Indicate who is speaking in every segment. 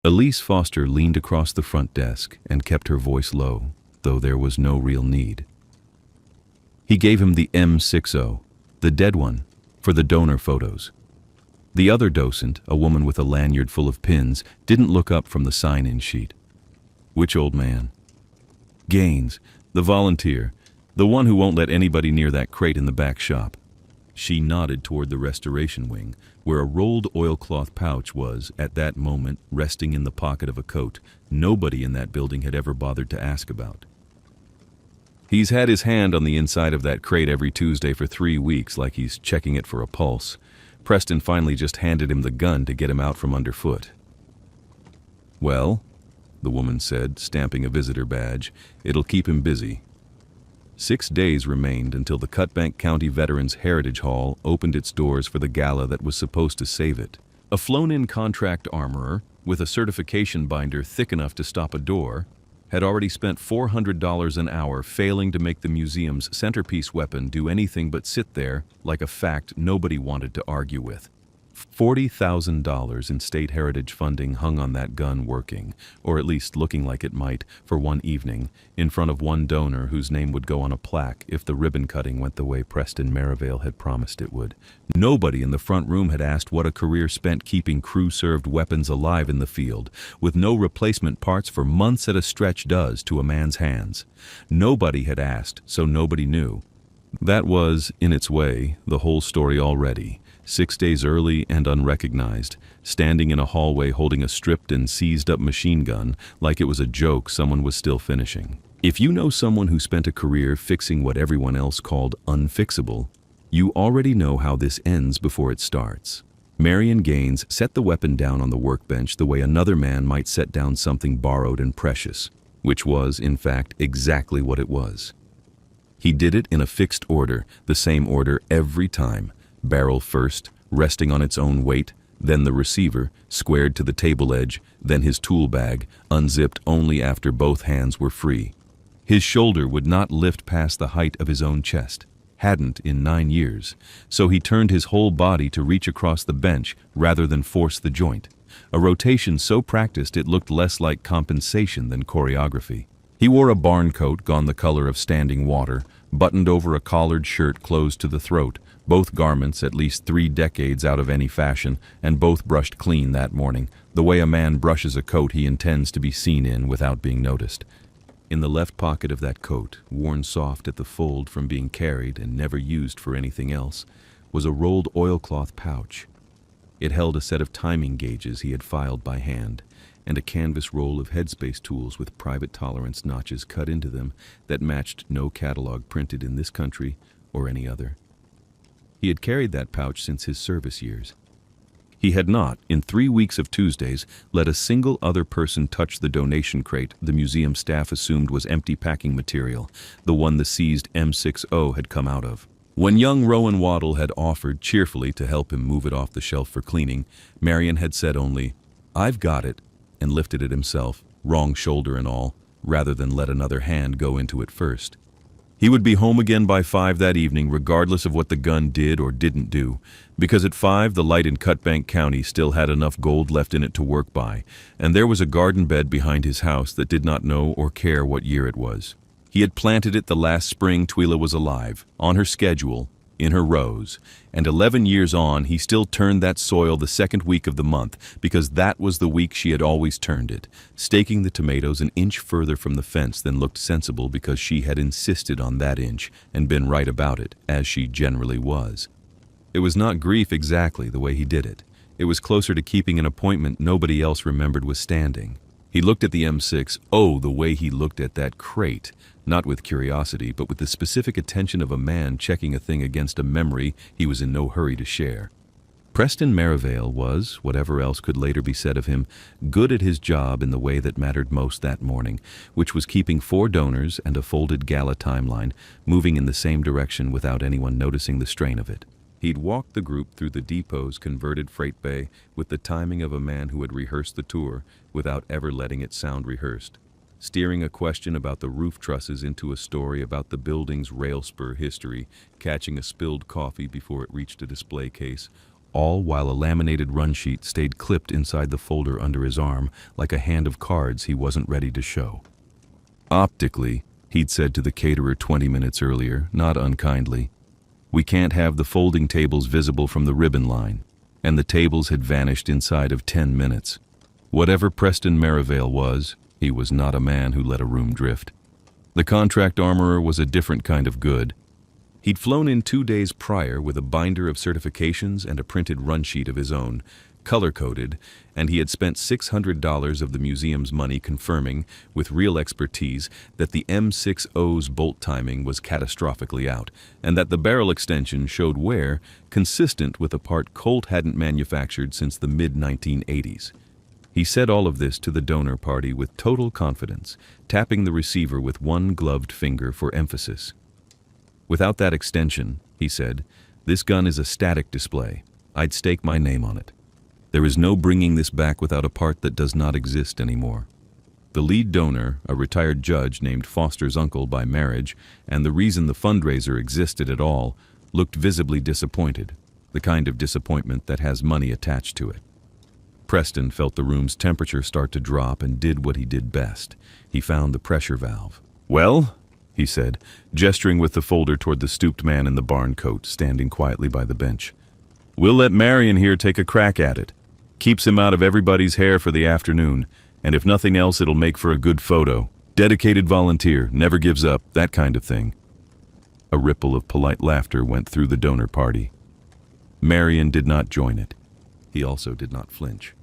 Speaker 1: Elise Foster leaned across the front desk and kept her voice low, though there was no real need. He gave him the M60, the dead one, for the donor photos. The other docent, a woman with a lanyard full of pins, didn't look up from the sign-in sheet. Which old man? Gaines, the volunteer, the one who won't let anybody near that crate in the back shop. She nodded toward the restoration wing, where a rolled oilcloth pouch was, at that moment, resting in the pocket of a coat nobody in that building had ever bothered to ask about. He's had his hand on the inside of that crate every Tuesday for 3 weeks, like he's checking it for a pulse. Preston finally just handed him the gun to get him out from underfoot. "Well," the woman said, stamping a visitor badge, "it'll keep him busy." 6 days remained until the Cutbank County Veterans Heritage Hall opened its doors for the gala that was supposed to save it. A flown-in contract armorer, with a certification binder thick enough to stop a door, had already spent $400 an hour failing to make the museum's centerpiece weapon do anything but sit there like a fact nobody wanted to argue with. $40,000 in state heritage funding hung on that gun working, or at least looking like it might, for one evening, in front of one donor whose name would go on a plaque if the ribbon cutting went the way Preston Merivale had promised it would. Nobody in the front room had asked what a career spent keeping crew-served weapons alive in the field, with no replacement parts for months at a stretch does to a man's hands. Nobody had asked, so nobody knew. That was, in its way, the whole story already. 6 days early and unrecognized, standing in a hallway holding a stripped and seized-up machine gun like it was a joke someone was still finishing. If you know someone who spent a career fixing what everyone else called unfixable, you already know how this ends before it starts. Marion Gaines set the weapon down on the workbench the way another man might set down something borrowed and precious, which was, in fact, exactly what it was. He did it in a fixed order, the same order every time. Barrel first, resting on its own weight, then the receiver, squared to the table edge, then his tool bag, unzipped only after both hands were free. His shoulder would not lift past the height of his own chest, hadn't in 9 years, so he turned his whole body to reach across the bench rather than force the joint, a rotation so practiced it looked less like compensation than choreography. He wore a barn coat gone the color of standing water, buttoned over a collared shirt closed to the throat, both garments at least 3 decades out of any fashion, and both brushed clean that morning, the way a man brushes a coat he intends to be seen in without being noticed. In the left pocket of that coat, worn soft at the fold from being carried and never used for anything else, was a rolled oilcloth pouch. It held a set of timing gauges he had filed by hand, and a canvas roll of headspace tools with private tolerance notches cut into them that matched no catalog printed in this country or any other. He had carried that pouch since his service years. He had not, in 3 weeks of Tuesdays, let a single other person touch the donation crate the museum staff assumed was empty packing material, the one the seized M60 had come out of. When young Rowan Waddle had offered cheerfully to help him move it off the shelf for cleaning, Marion had said only, "I've got it," and lifted it himself, wrong shoulder and all, rather than let another hand go into it first. He would be home again by 5 that evening, regardless of what the gun did or didn't do, because at 5 the light in Cutbank County still had enough gold left in it to work by, and there was a garden bed behind his house that did not know or care what year it was. He had planted it the last spring Twyla was alive, on her schedule, in her rows, and 11 years on he still turned that soil the second week of the month because that was the week she had always turned it, staking the tomatoes an inch further from the fence than looked sensible because she had insisted on that inch and been right about it, as she generally was. It was not grief exactly the way he did it. It was closer to keeping an appointment nobody else remembered was standing. He looked at the M60 the way he looked at that crate, not with curiosity, but with the specific attention of a man checking a thing against a memory he was in no hurry to share. Preston Merivale was, whatever else could later be said of him, good at his job in the way that mattered most that morning, which was keeping 4 donors and a folded gala timeline moving in the same direction without anyone noticing the strain of it. He'd walked the group through the depot's converted freight bay with the timing of a man who had rehearsed the tour without ever letting it sound rehearsed, steering a question about the roof trusses into a story about the building's rail spur history, catching a spilled coffee before it reached a display case, all while a laminated run sheet stayed clipped inside the folder under his arm like a hand of cards he wasn't ready to show. Optically, he'd said to the caterer 20 minutes earlier, not unkindly, "We can't have the folding tables visible from the ribbon line," and the tables had vanished inside of 10 minutes. Whatever Preston Merivale was, he was not a man who let a room drift. The contract armorer was a different kind of good. He'd flown in 2 days prior with a binder of certifications and a printed run sheet of his own, color-coded, and he had spent $600 of the museum's money confirming, with real expertise, that the M60's bolt timing was catastrophically out, and that the barrel extension showed wear consistent with a part Colt hadn't manufactured since the mid-1980s. He said all of this to the donor party with total confidence, tapping the receiver with one gloved finger for emphasis. "Without that extension," he said, "this gun is a static display. I'd stake my name on it. There is no bringing this back without a part that does not exist anymore." The lead donor, a retired judge named Foster's uncle by marriage, and the reason the fundraiser existed at all, looked visibly disappointed, the kind of disappointment that has money attached to it. Preston felt the room's temperature start to drop and did what he did best. He found the pressure valve. "Well?" he said, gesturing with the folder toward the stooped man in the barn coat standing quietly by the bench. "We'll let Marion here take a crack at it. Keeps him out of everybody's hair for the afternoon, and if nothing else, it'll make for a good photo. Dedicated volunteer, never gives up, that kind of thing." A ripple of polite laughter went through the donor party. Marion did not join it. He also did not flinch.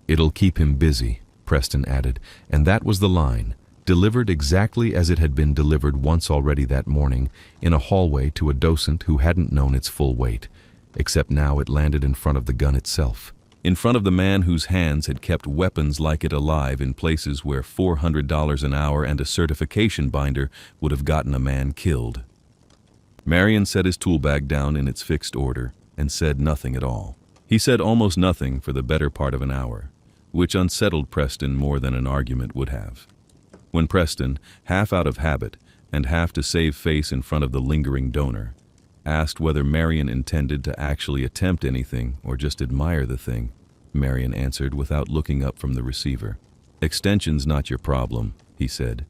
Speaker 1: "It'll keep him busy," Preston added, and that was the line, delivered exactly as it had been delivered once already that morning in a hallway to a docent who hadn't known its full weight, except now it landed in front of the gun itself, in front of the man whose hands had kept weapons like it alive in places where $400 an hour and a certification binder would have gotten a man killed. Marion set his tool bag down in its fixed order and said nothing at all. He said almost nothing for the better part of an hour, which unsettled Preston more than an argument would have. When Preston, half out of habit and half to save face in front of the lingering donor, asked whether Marion intended to actually attempt anything or just admire the thing, Marion answered without looking up from the receiver. "Extension's not your problem," he said.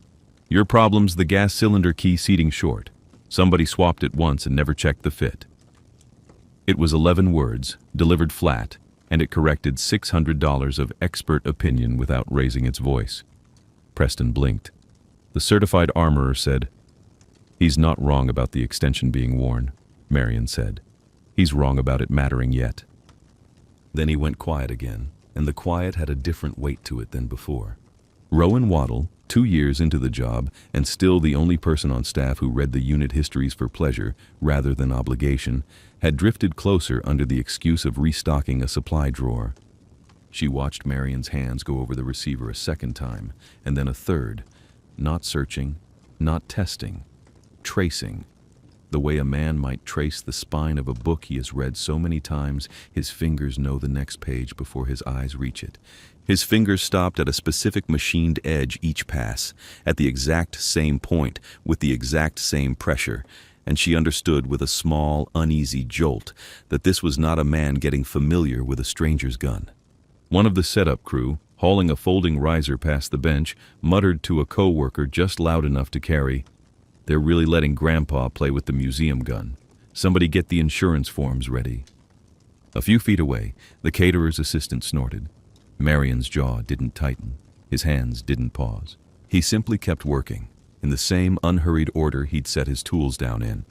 Speaker 1: "Your problem's the gas cylinder key seating short. Somebody swapped it once and never checked the fit." It was 11 words, delivered flat, and it corrected $600 of expert opinion without raising its voice. Preston blinked. The certified armorer said, "He's not wrong about the extension being worn," Marion said. "He's wrong about it mattering yet." Then he went quiet again, and the quiet had a different weight to it than before. Rowan Waddle, 2 years into the job, and still the only person on staff who read the unit histories for pleasure rather than obligation, had drifted closer under the excuse of restocking a supply drawer. She watched Marion's hands go over the receiver a second time, and then a third, not searching, not testing, tracing. The way a man might trace the spine of a book he has read so many times, his fingers know the next page before his eyes reach it. His fingers stopped at a specific machined edge each pass, at the exact same point, with the exact same pressure, and she understood with a small, uneasy jolt that this was not a man getting familiar with a stranger's gun. One of the setup crew, hauling a folding riser past the bench, muttered to a co-worker just loud enough to carry, "They're really letting Grandpa play with the museum gun. Somebody get the insurance forms ready." A few feet away, the caterer's assistant snorted. Marion's jaw didn't tighten. His hands didn't pause. He simply kept working, in the same unhurried order he'd set his tools down in.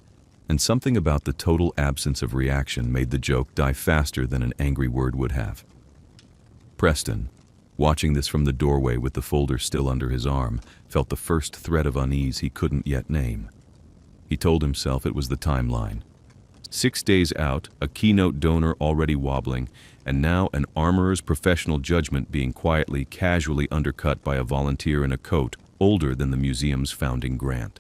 Speaker 1: And something about the total absence of reaction made the joke die faster than an angry word would have. Preston, watching this from the doorway with the folder still under his arm, felt the first thread of unease he couldn't yet name. He told himself it was the timeline. 6 days out, a keynote donor already wobbling, and now an armorer's professional judgment being quietly, casually undercut by a volunteer in a coat older than the museum's founding grant.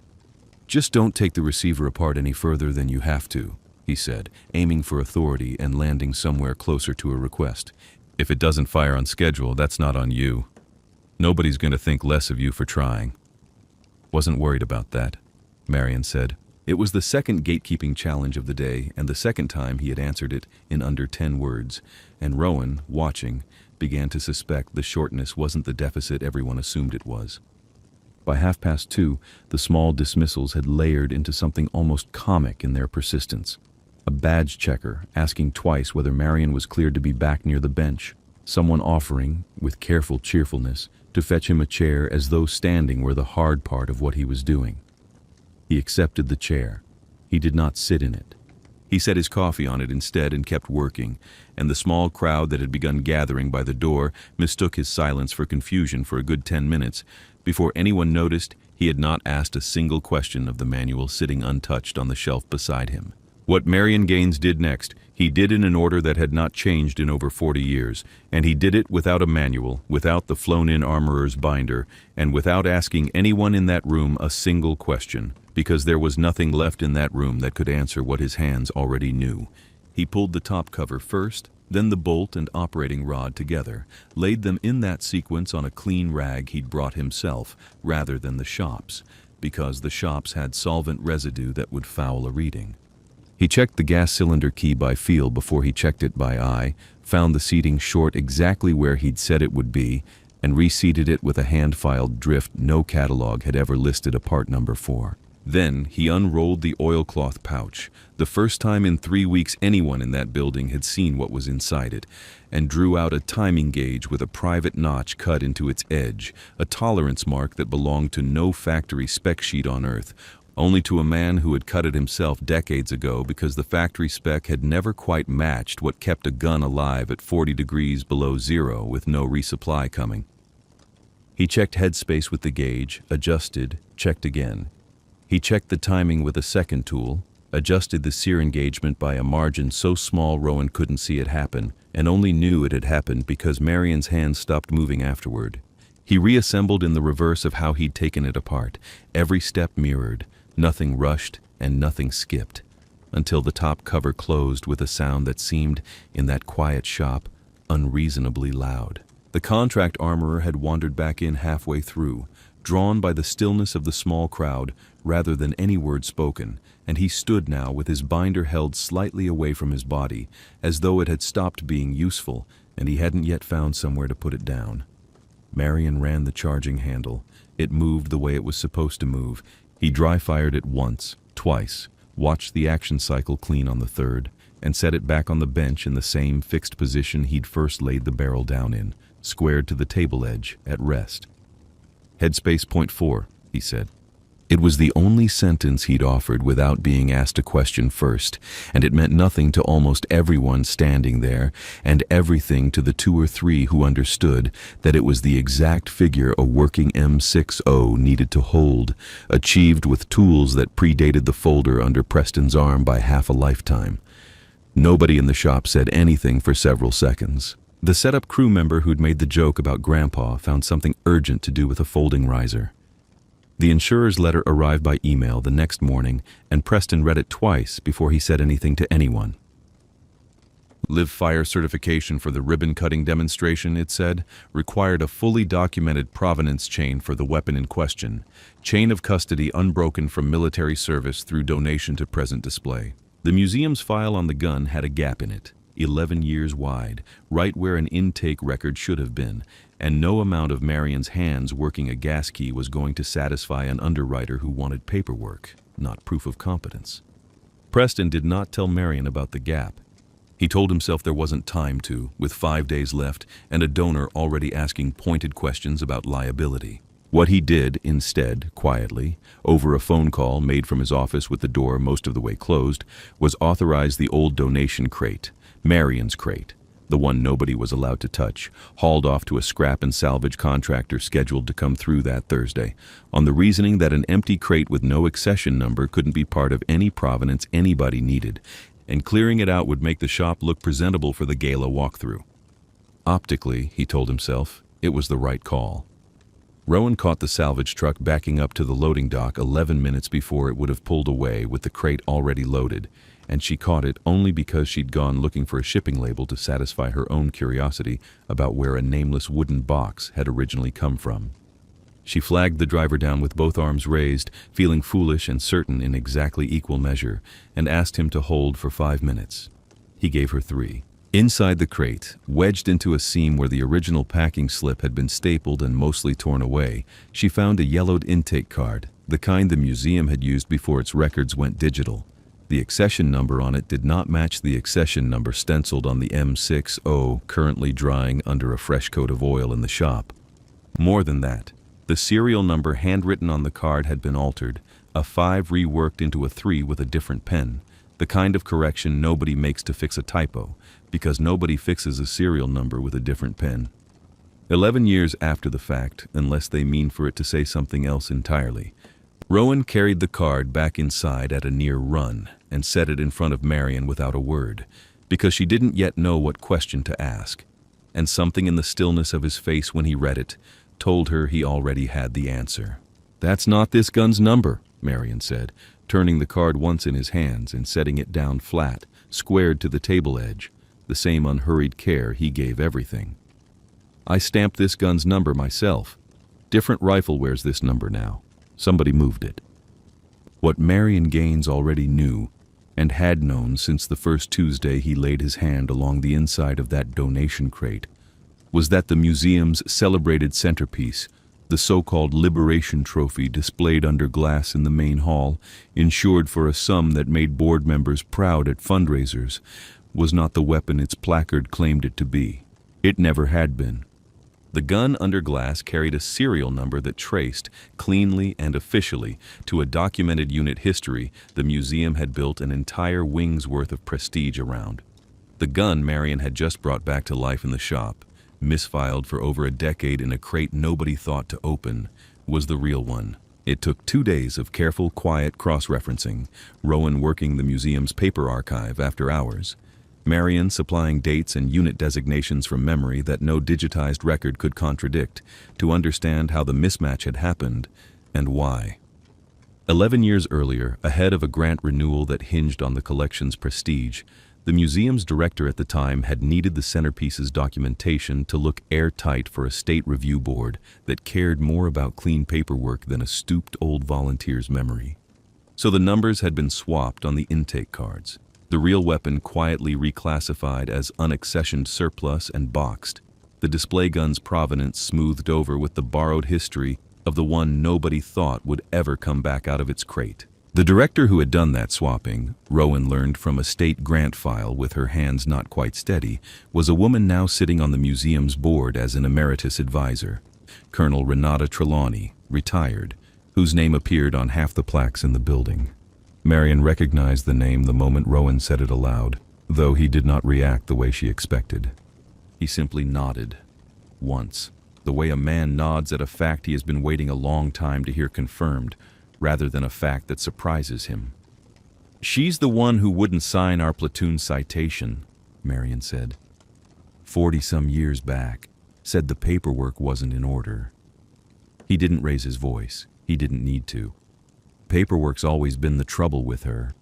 Speaker 1: "Just don't take the receiver apart any further than you have to," he said, aiming for authority and landing somewhere closer to a request. "If it doesn't fire on schedule, that's not on you. Nobody's going to think less of you for trying." "Wasn't worried about that," Marion said. It was the second gatekeeping challenge of the day, and the second time he had answered it in under 10 words, and Rowan, watching, began to suspect the shortness wasn't the deficit everyone assumed it was. By 2:30, the small dismissals had layered into something almost comic in their persistence. A badge checker asking twice whether Marion was cleared to be back near the bench, someone offering, with careful cheerfulness, to fetch him a chair as though standing were the hard part of what he was doing. He accepted the chair. He did not sit in it. He set his coffee on it instead and kept working, and the small crowd that had begun gathering by the door mistook his silence for confusion for a good 10 minutes. Before anyone noticed, he had not asked a single question of the manual sitting untouched on the shelf beside him. What Marion Gaines did next, he did in an order that had not changed in over 40 years, and he did it without a manual, without the flown-in armorer's binder, and without asking anyone in that room a single question, because there was nothing left in that room that could answer what his hands already knew. He pulled the top cover first, then the bolt and operating rod together, laid them in that sequence on a clean rag he'd brought himself, rather than the shop's, because the shops had solvent residue that would foul a reading. He checked the gas cylinder key by feel before he checked it by eye, found the seating short exactly where he'd said it would be, and reseated it with a hand-filed drift no catalog had ever listed a part number for. Then he unrolled the oilcloth pouch, the first time in 3 weeks anyone in that building had seen what was inside it, and drew out a timing gauge with a private notch cut into its edge, a tolerance mark that belonged to no factory spec sheet on Earth, only to a man who had cut it himself decades ago because the factory spec had never quite matched what kept a gun alive at 40 degrees below zero with no resupply coming. He checked headspace with the gauge, adjusted, checked again. He checked the timing with a second tool, adjusted the sear engagement by a margin so small Rowan couldn't see it happen, and only knew it had happened because Marion's hand stopped moving afterward. He reassembled in the reverse of how he'd taken it apart, every step mirrored, nothing rushed and nothing skipped, until the top cover closed with a sound that seemed, in that quiet shop, unreasonably loud. The contract armorer had wandered back in halfway through, drawn by the stillness of the small crowd rather than any word spoken, and he stood now with his binder held slightly away from his body, as though it had stopped being useful and he hadn't yet found somewhere to put it down. Marion ran the charging handle. It moved the way it was supposed to move. He dry-fired it once, twice, watched the action cycle clean on the third, and set it back on the bench in the same fixed position he'd first laid the barrel down in, squared to the table edge, at rest. "Headspace point 4, he said. It was the only sentence he'd offered without being asked a question first, and it meant nothing to almost everyone standing there, and everything to the 2 or 3 who understood that it was the exact figure a working M60 needed to hold, achieved with tools that predated the folder under Preston's arm by half a lifetime. Nobody in the shop said anything for several seconds. The setup crew member who'd made the joke about Grandpa found something urgent to do with a folding riser. The insurer's letter arrived by email the next morning, and Preston read it twice before he said anything to anyone. Live fire certification for the ribbon-cutting demonstration, it said, required a fully documented provenance chain for the weapon in question, chain of custody unbroken from military service through donation to present display. The museum's file on the gun had a gap in it, 11 years wide, right where an intake record should have been, and no amount of Marion's hands working a gas key was going to satisfy an underwriter who wanted paperwork, not proof of competence. Preston did not tell Marion about the gap. He told himself there wasn't time to, with 5 days left and a donor already asking pointed questions about liability. What he did, instead, quietly, over a phone call made from his office with the door most of the way closed, was authorize the old donation crate, Marion's crate, the one nobody was allowed to touch, hauled off to a scrap and salvage contractor scheduled to come through that Thursday, on the reasoning that an empty crate with no accession number couldn't be part of any provenance anybody needed, and clearing it out would make the shop look presentable for the gala walkthrough. Optically, he told himself, it was the right call. Rowan caught the salvage truck backing up to the loading dock 11 minutes before it would have pulled away with the crate already loaded, and she caught it only because she'd gone looking for a shipping label to satisfy her own curiosity about where a nameless wooden box had originally come from. She flagged the driver down with both arms raised, feeling foolish and certain in exactly equal measure, and asked him to hold for 5 minutes. He gave her 3. Inside the crate, wedged into a seam where the original packing slip had been stapled and mostly torn away, she found a yellowed intake card, the kind the museum had used before its records went digital. The accession number on it did not match the accession number stenciled on the M60 currently drying under a fresh coat of oil in the shop. More than that, the serial number handwritten on the card had been altered, a 5 reworked into a 3 with a different pen, the kind of correction nobody makes to fix a typo, because nobody fixes a serial number with a different pen. 11 years after the fact, unless they mean for it to say something else entirely, Rowan carried the card back inside at a near run and set it in front of Marion without a word, because she didn't yet know what question to ask, and something in the stillness of his face when he read it told her he already had the answer. "That's not this gun's number," Marion said, turning the card once in his hands and setting it down flat, squared to the table edge, the same unhurried care he gave everything. "I stamped this gun's number myself. Different rifle wears this number now. Somebody moved it." What Marion Gaines already knew, and had known since the first Tuesday he laid his hand along the inside of that donation crate, was that the museum's celebrated centerpiece, the so-called Liberation Trophy displayed under glass in the main hall, insured for a sum that made board members proud at fundraisers, was not the weapon its placard claimed it to be. It never had been. The gun under glass carried a serial number that traced, cleanly and officially, to a documented unit history the museum had built an entire wing's worth of prestige around. The gun Marion had just brought back to life in the shop, misfiled for over a decade in a crate nobody thought to open, was the real one. It took 2 days of careful, quiet cross-referencing, Rowan working the museum's paper archive after hours, Marion supplying dates and unit designations from memory that no digitized record could contradict, to understand how the mismatch had happened and why. 11 years earlier, ahead of a grant renewal that hinged on the collection's prestige, the museum's director at the time had needed the centerpiece's documentation to look airtight for a state review board that cared more about clean paperwork than a stooped old volunteer's memory. So the numbers had been swapped on the intake cards, the real weapon quietly reclassified as unaccessioned surplus and boxed, the display gun's provenance smoothed over with the borrowed history of the one nobody thought would ever come back out of its crate. The director who had done that swapping, Rowan learned from a state grant file with her hands not quite steady, was a woman now sitting on the museum's board as an emeritus advisor, Colonel Renata Trelawney, retired, whose name appeared on half the plaques in the building. Marion recognized the name the moment Rowan said it aloud, though he did not react the way she expected. He simply nodded. Once, the way a man nods at a fact he has been waiting a long time to hear confirmed, rather than a fact that surprises him. "She's the one who wouldn't sign our platoon citation," Marion said. 40-some years back, said the paperwork wasn't in order. He didn't raise his voice. He didn't need to. Paperwork's always been the trouble with her.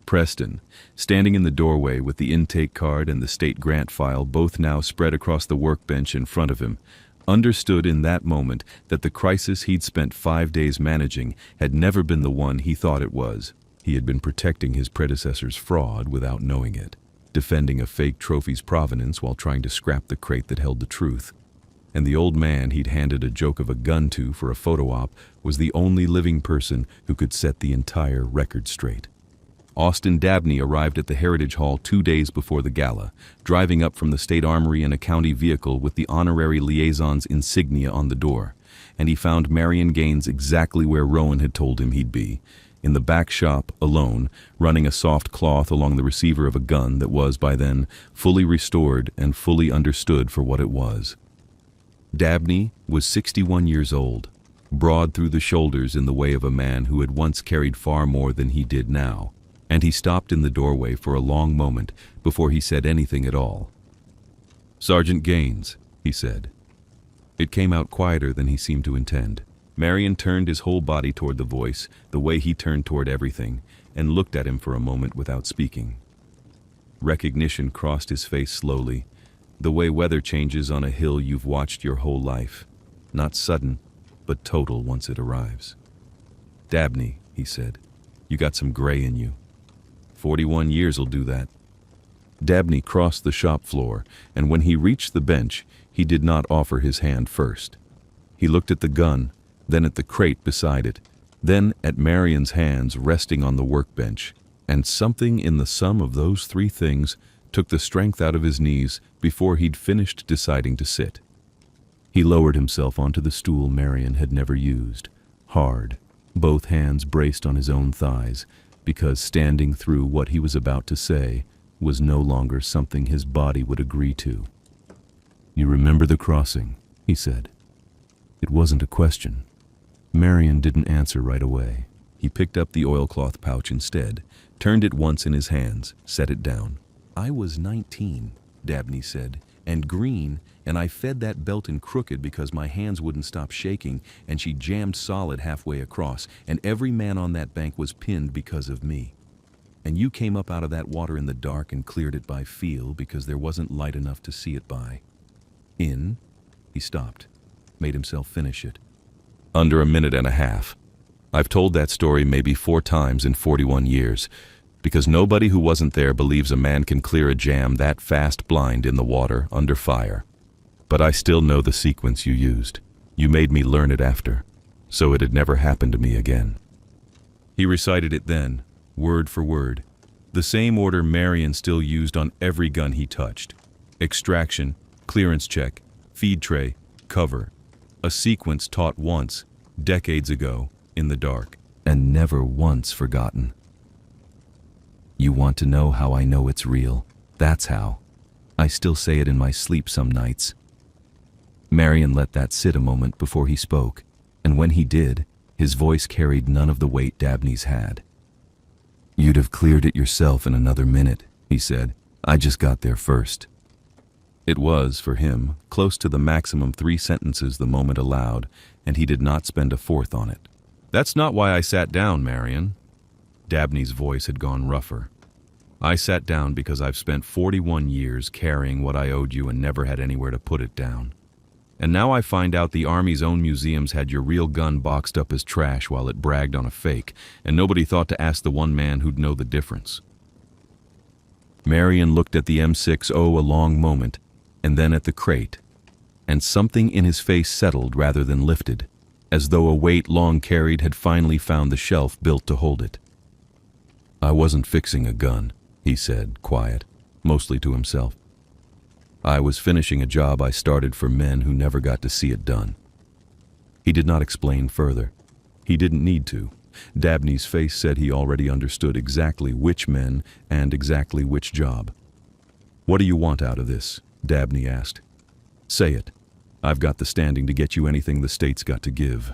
Speaker 1: Preston, standing in the doorway with the intake card and the state grant file both now spread across the workbench in front of him, understood in that moment that the crisis he'd spent 5 days managing had never been the one he thought it was. He had been protecting his predecessor's fraud without knowing it, defending a fake trophy's provenance while trying to scrap the crate that held the truth. And the old man he'd handed a joke of a gun to for a photo op was the only living person who could set the entire record straight. Austin Dabney arrived at the Heritage Hall 2 days before the gala, driving up from the state armory in a county vehicle with the honorary liaison's insignia on the door, and he found Marion Gaines exactly where Rowan had told him he'd be, in the back shop, alone, running a soft cloth along the receiver of a gun that was, by then, fully restored and fully understood for what it was. Dabney was 61 years old, broad through the shoulders in the way of a man who had once carried far more than he did now, and he stopped in the doorway for a long moment before he said anything at all. "Sergeant Gaines," he said. It came out quieter than he seemed to intend. Marion turned his whole body toward the voice, the way he turned toward everything, and looked at him for a moment without speaking. Recognition crossed his face slowly, the way weather changes on a hill you've watched your whole life. Not sudden, but total once it arrives. "Dabney," he said, "you got some gray in you. 41 years'll do that." Dabney crossed the shop floor, and when he reached the bench, he did not offer his hand first. He looked at the gun, then at the crate beside it, then at Marion's hands resting on the workbench, and something in the sum of those three things took the strength out of his knees before he'd finished deciding to sit. He lowered himself onto the stool Marion had never used, hard, both hands braced on his own thighs, because standing through what he was about to say was no longer something his body would agree to. "You remember the crossing?" he said. It wasn't a question. Marion didn't answer right away. He picked up the oilcloth pouch instead, turned it once in his hands, set it down. "I was 19, Dabney said, "and green, and I fed that belt in crooked because my hands wouldn't stop shaking, and she jammed solid halfway across, and every man on that bank was pinned because of me. And you came up out of that water in the dark and cleared it by feel because there wasn't light enough to see it by. In," he stopped, made himself finish it, "under a minute and a half. I've told that story maybe 4 times in 41 years, because nobody who wasn't there believes a man can clear a jam that fast blind in the water under fire. But I still know the sequence you used. You made me learn it after, so it'd never happen to me again." He recited it then, word for word, the same order Marion still used on every gun he touched. Extraction, clearance check, feed tray, cover. A sequence taught once, decades ago, in the dark, and never once forgotten. "You want to know how I know it's real? That's how. I still say it in my sleep some nights." Marion let that sit a moment before he spoke, and when he did, his voice carried none of the weight Dabney's had. "You'd have cleared it yourself in another minute," he said. "I just got there first." It was, for him, close to the maximum 3 sentences the moment allowed, and he did not spend a fourth on it. "That's not why I sat down, Marion." Dabney's voice had gone rougher. "I sat down because I've spent 41 years carrying what I owed you and never had anywhere to put it down. And now I find out the Army's own museums had your real gun boxed up as trash while it bragged on a fake, and nobody thought to ask the one man who'd know the difference." Marion looked at the M60 a long moment, and then at the crate, and something in his face settled rather than lifted, as though a weight long carried had finally found the shelf built to hold it. "I wasn't fixing a gun," he said, quiet, mostly to himself. "I was finishing a job I started for men who never got to see it done." He did not explain further. He didn't need to. Dabney's face said he already understood exactly which men and exactly which job. "What do you want out of this?" Dabney asked. "Say it. I've got the standing to get you anything the state's got to give."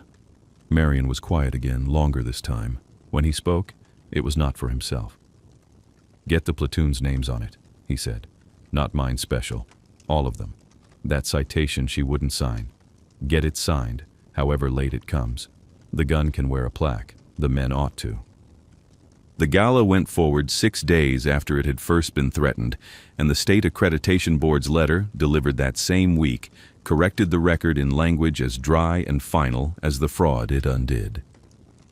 Speaker 1: Marion was quiet again, longer this time. When he spoke, it was not for himself. "Get the platoon's names on it," he said. "Not mine special. All of them. That citation she wouldn't sign. Get it signed, however late it comes. The gun can wear a plaque. The men ought to." The gala went forward 6 days after it had first been threatened, and the State Accreditation Board's letter, delivered that same week, corrected the record in language as dry and final as the fraud it undid.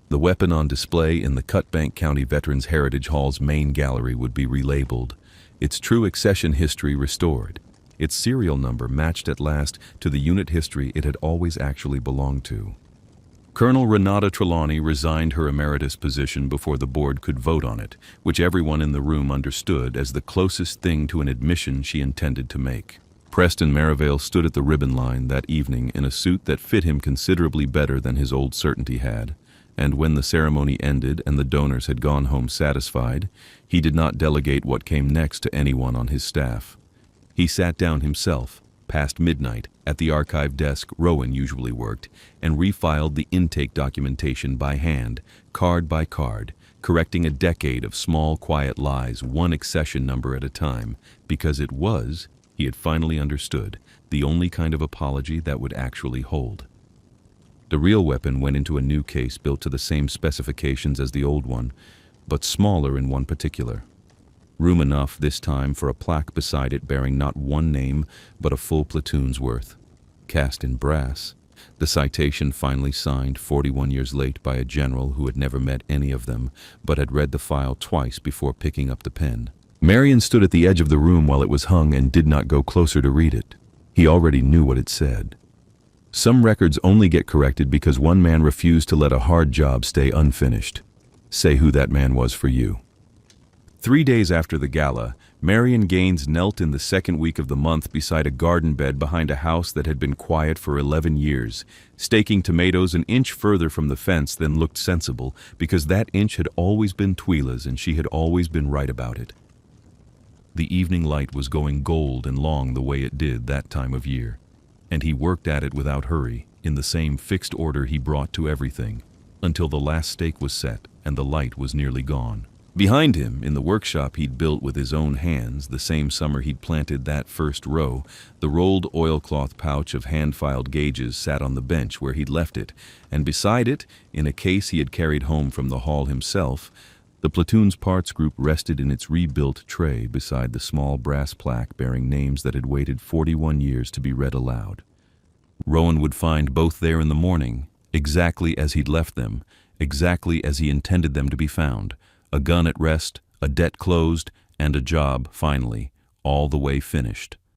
Speaker 1: The weapon on display in the Cutbank County Veterans Heritage Hall's main gallery would be relabeled, its true accession history restored, its serial number matched at last to the unit history it had always actually belonged to. Colonel Renata Trelawney resigned her emeritus position before the board could vote on it, which everyone in the room understood as the closest thing to an admission she intended to make. Preston Merivale stood at the ribbon line that evening in a suit that fit him considerably better than his old certainty had, and when the ceremony ended and the donors had gone home satisfied, he did not delegate what came next to anyone on his staff. He sat down himself, past midnight, at the archive desk Rowan usually worked, and refiled the intake documentation by hand, card by card, correcting a decade of small, quiet lies, one accession number at a time, because it was, he had finally understood, the only kind of apology that would actually hold. The real weapon went into a new case built to the same specifications as the old one, but smaller in one particular. Room enough this time for a plaque beside it bearing not one name, but a full platoon's worth. Cast in brass, the citation finally signed 41 years late by a general who had never met any of them, but had read the file twice before picking up the pen. Marion stood at the edge of the room while it was hung and did not go closer to read it. He already knew what it said. Some records only get corrected because one man refused to let a hard job stay unfinished. Say who that man was for you. 3 days after the gala, Marion Gaines knelt in the second week of the month beside a garden bed behind a house that had been quiet for 11 years, staking tomatoes an inch further from the fence than looked sensible, because that inch had always been Twyla's and she had always been right about it. The evening light was going gold and long the way it did that time of year, and he worked at it without hurry, in the same fixed order he brought to everything, until the last stake was set and the light was nearly gone. Behind him, in the workshop he'd built with his own hands the same summer he'd planted that first row, the rolled oilcloth pouch of hand-filed gauges sat on the bench where he'd left it, and beside it, in a case he had carried home from the hall himself, the platoon's parts group rested in its rebuilt tray beside the small brass plaque bearing names that had waited 41 years to be read aloud. Rowan would find both there in the morning, exactly as he'd left them, exactly as he intended them to be found. A gun at rest, a debt closed, and a job, finally, all the way finished.